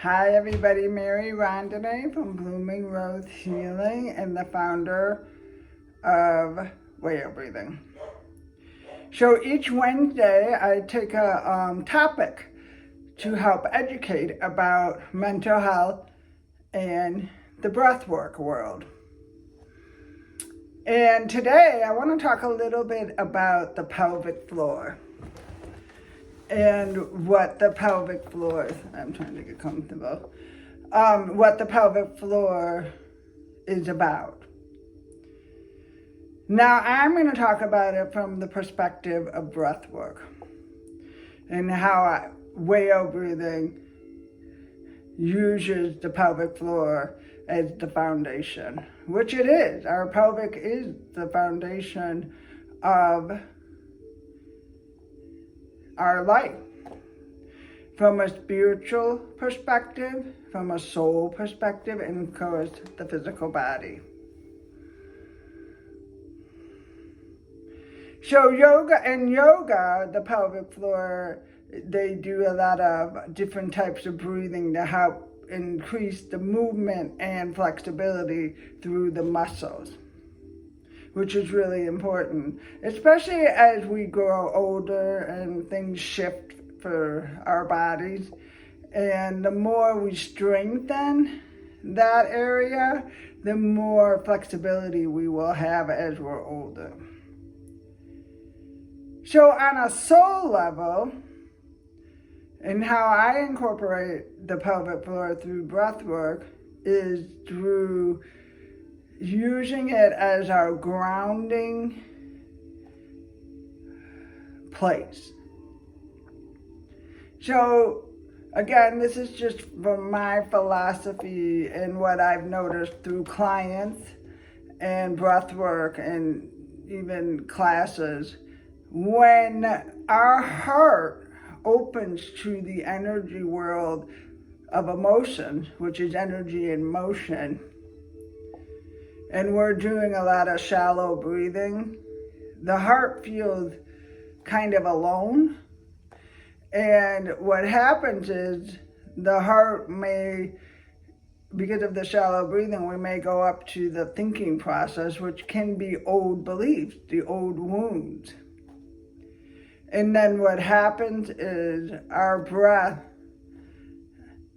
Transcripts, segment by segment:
Hi everybody, Mary Rondenet from Blooming Rose Healing and the founder of WhaleBreathing. So each Wednesday I take a topic to help educate about mental health and the breathwork world. And today I want to talk a little bit about the pelvic floor. And what the pelvic floor, I'm trying to get comfortable, what the pelvic floor is about. Now, I'm going to talk about it from the perspective of breath work and how whale breathing uses the pelvic floor as the foundation, which it is. Our pelvic is the foundation of our life, from a spiritual perspective, from a soul perspective, and of course the physical body. So yoga, the pelvic floor, they do a lot of different types of breathing to help increase the movement and flexibility through the muscles, which is really important, especially as we grow older and things shift for our bodies. And the more we strengthen that area, the more flexibility we will have as we're older. So on a soul level, and how I incorporate the pelvic floor through breath work is through using it as our grounding place. So again, this is just from my philosophy and what I've noticed through clients and breath work and even classes. When our heart opens to the energy world of emotion, which is energy in motion, and we're doing a lot of shallow breathing, the heart feels kind of alone. And what happens is the heart may, because of the shallow breathing, we may go up to the thinking process, which can be old beliefs, the old wounds. And then what happens is our breath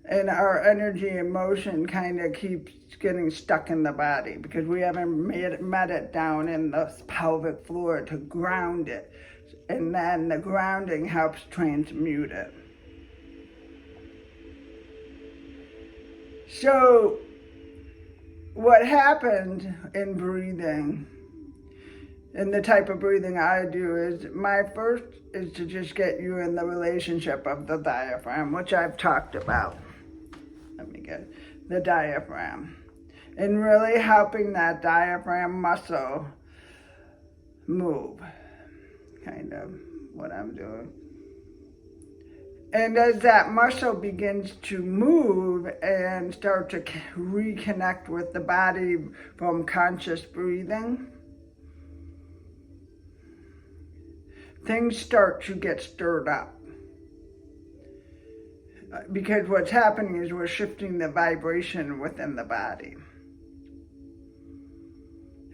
and our energy and motion kind of keeps getting stuck in the body because we haven't met it down in the pelvic floor to ground it. And then the grounding helps transmute it. So what happens in breathing, and the type of breathing I do, is my first is to just get you in the relationship of the diaphragm, which I've talked about. Let me get the diaphragm. And really helping that diaphragm muscle move, kind of what I'm doing. And as that muscle begins to move and start to reconnect with the body from conscious breathing, things start to get stirred up. Because what's happening is we're shifting the vibration within the body.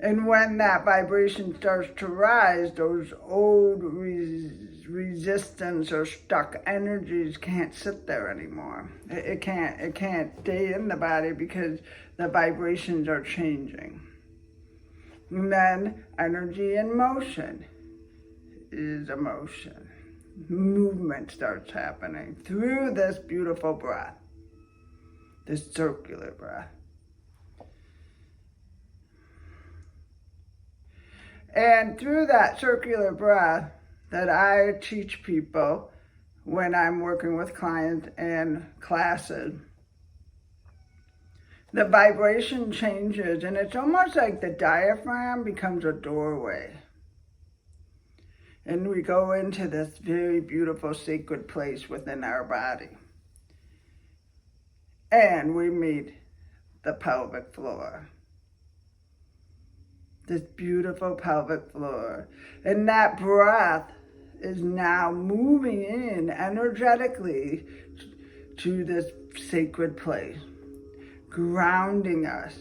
And when that vibration starts to rise, those old resistance or stuck energies can't sit there anymore. It can't stay in the body because the vibrations are changing. And then energy in motion is emotion. Movement starts happening through this beautiful breath, this circular breath. And through that circular breath that I teach people when I'm working with clients and classes, the vibration changes, and it's almost like the diaphragm becomes a doorway. And we go into this very beautiful sacred place within our body. And we meet the pelvic floor. This beautiful pelvic floor. And that breath is now moving in energetically to this sacred place, grounding us.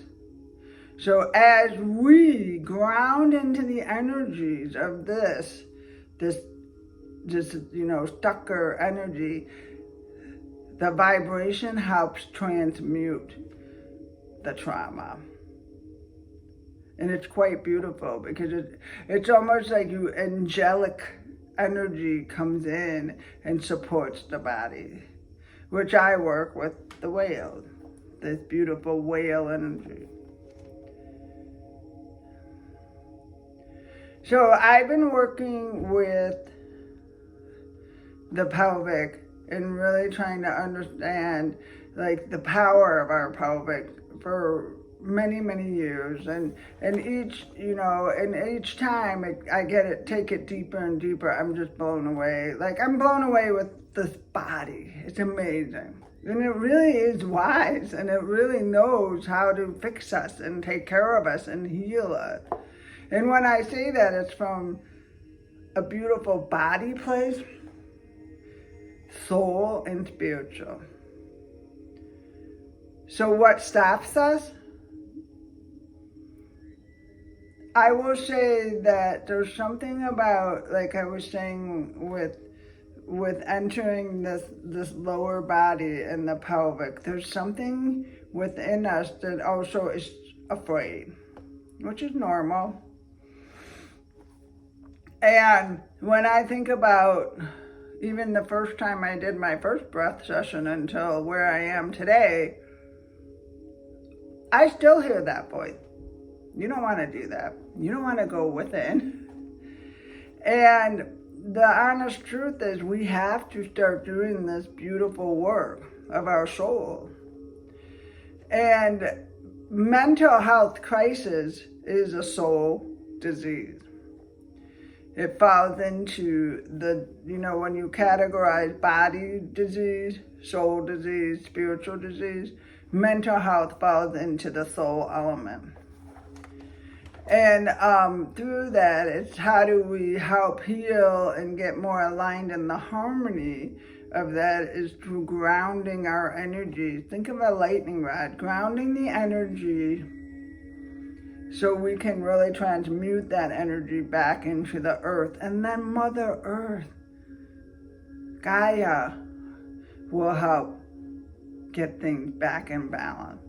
So as we ground into the energies of this stucker energy, the vibration helps transmute the trauma. And it's quite beautiful because it's almost like angelic energy comes in and supports the body, which I work with the whale, this beautiful whale energy. So I've been working with the pelvic and really trying to understand like the power of our pelvic for many, many years. And each time take it deeper and deeper, I'm just blown away. Like I'm blown away with this body. It's amazing. And it really is wise, and it really knows how to fix us and take care of us and heal us. And when I say that, it's from a beautiful body place, soul, and spiritual. So what stops us? I will say that there's something about, like I was saying, with entering this lower body and the pelvic, there's something within us that also is afraid, which is normal. And when I think about even the first time I did my first breath session until where I am today, I still hear that voice. You don't want to do that. You don't want to go within. And the honest truth is we have to start doing this beautiful work of our soul. And mental health crisis is a soul disease. It falls into when you categorize body disease, soul disease, spiritual disease, mental health falls into the soul element. And through that, it's how do we help heal and get more aligned in the harmony of that is through grounding our energy. Think of a lightning rod, grounding the energy so we can really transmute that energy back into the earth. And then Mother Earth, Gaia, will help get things back in balance.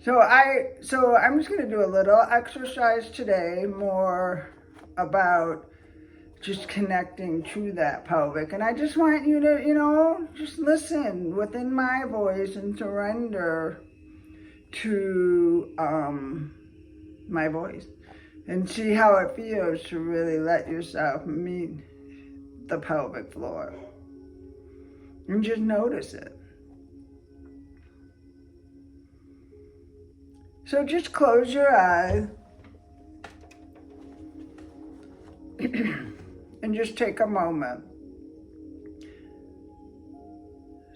So I'm just going to do a little exercise today, more about just connecting to that pelvic. And I just want you to, just listen within my voice and surrender to my voice and see how it feels to really let yourself meet the pelvic floor. And just notice it. So just close your eyes and just take a moment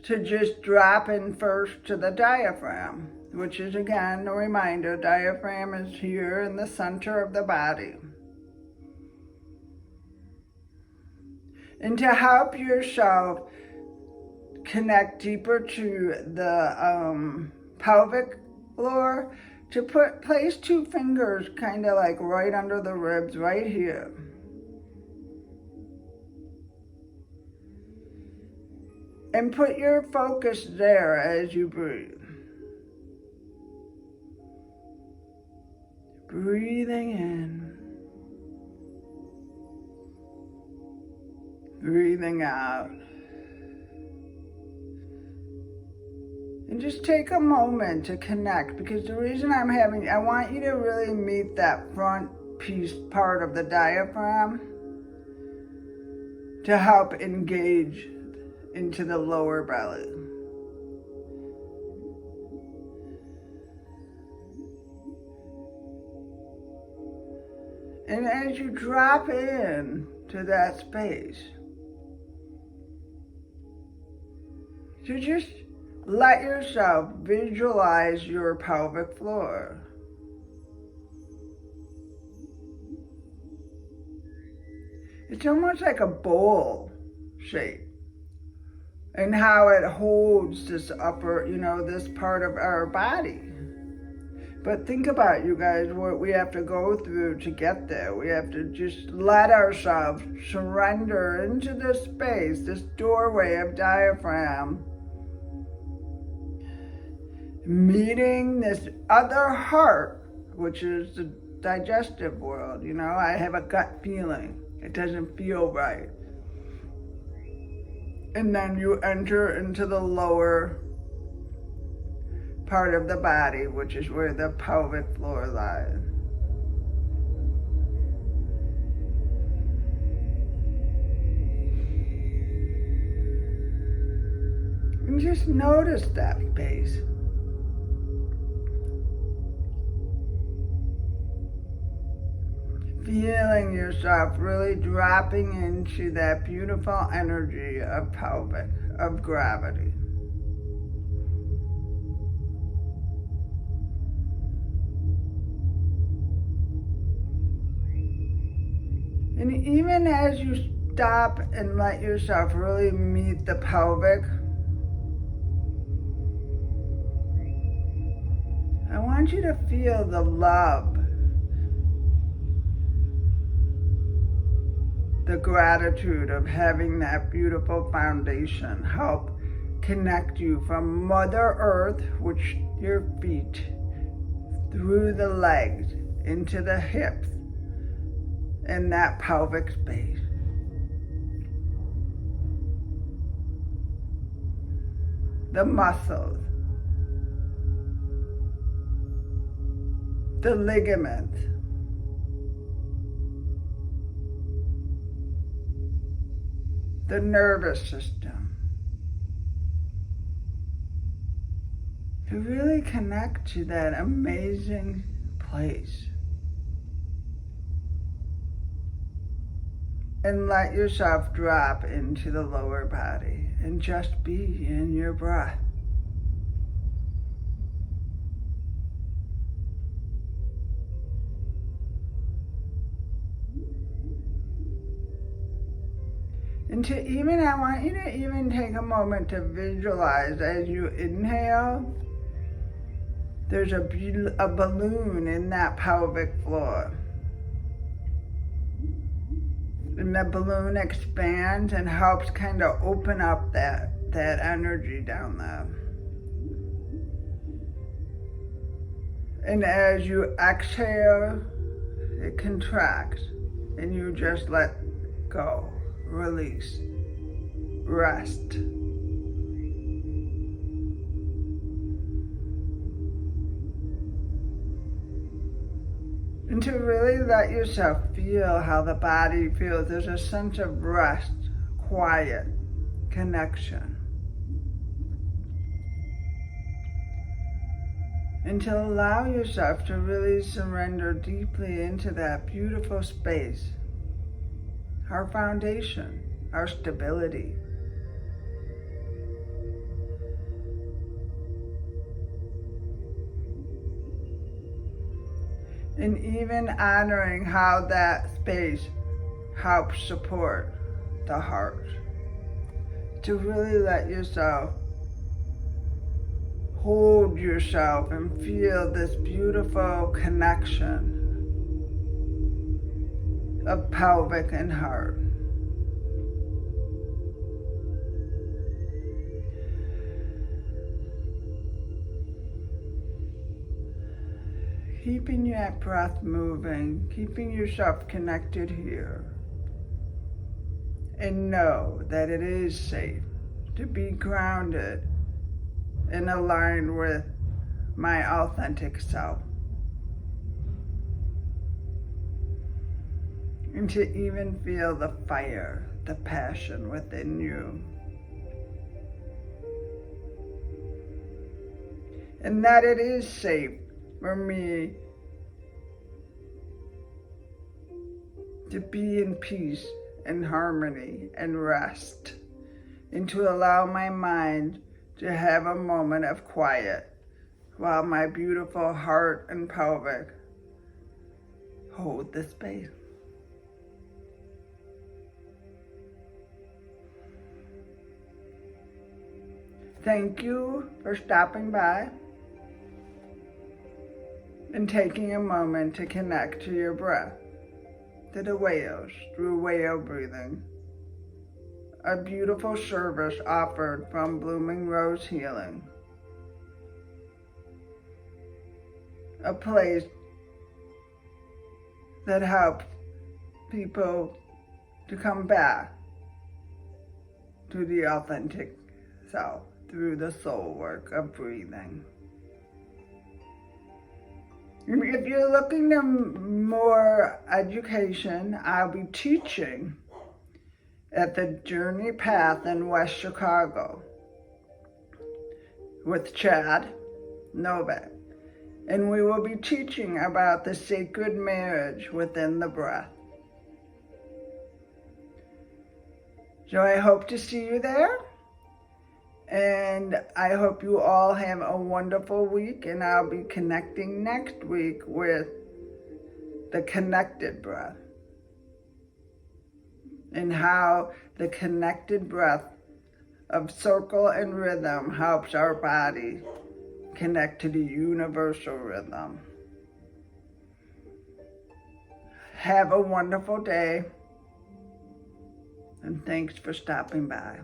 to just drop in first to the diaphragm, which is, again, a reminder, diaphragm is here in the center of the body. And to help yourself connect deeper to the pelvic floor, to place 2 fingers kind of like right under the ribs, right here. And put your focus there as you breathe. Breathing in. Breathing out. And just take a moment to connect, because the reason I want you to really meet that front piece part of the diaphragm to help engage into the lower belly. And as you drop in to that space, to just let yourself visualize your pelvic floor. It's almost like a bowl shape. and how it holds this upper, this part of our body. But think about, you guys, what we have to go through to get there. We have to just let ourselves surrender into this space, this doorway of diaphragm, meeting this other heart, which is the digestive world. I have a gut feeling. It doesn't feel right. And then you enter into the lower part of the body, which is where the pelvic floor lies. And just notice that space. Feeling yourself really dropping into that beautiful energy of pelvic, of gravity. And even as you stop and let yourself really meet the pelvic, I want you to feel the love, the gratitude of having that beautiful foundation help connect you from Mother Earth, which your feet, through the legs, into the hips, in that pelvic space. The muscles, the ligaments, the nervous system, to really connect to that amazing place. And let yourself drop into the lower body and just be in your breath. And I want you to even take a moment to visualize as you inhale, there's a balloon in that pelvic floor. And the balloon expands and helps kind of open up that energy down there. And as you exhale, it contracts and you just let go, release, rest. And to really let yourself feel how the body feels. There's a sense of rest, quiet, connection. And to allow yourself to really surrender deeply into that beautiful space, our foundation, our stability. And even honoring how that space helps support the heart. To really let yourself hold yourself and feel this beautiful connection of pelvic and heart. Keeping that breath moving, keeping yourself connected here. And know that it is safe to be grounded and aligned with my authentic self. And to even feel the fire, the passion within you. And that it is safe for me to be in peace and harmony and rest, and to allow my mind to have a moment of quiet while my beautiful heart and pelvic hold the space. Thank you for stopping by and taking a moment to connect to your breath, to the whales through whale breathing, a beautiful service offered from Blooming Rose Healing, a place that helps people to come back to the authentic self through the soul work of breathing. If you're looking to more education, I'll be teaching at the Journey Path in West Chicago with Chad Novak. And we will be teaching about the sacred marriage within the breath. So I hope to see you there. And I hope you all have a wonderful week, and I'll be connecting next week with the connected breath and how the connected breath of circle and rhythm helps our body connect to the universal rhythm. Have a wonderful day, and thanks for stopping by.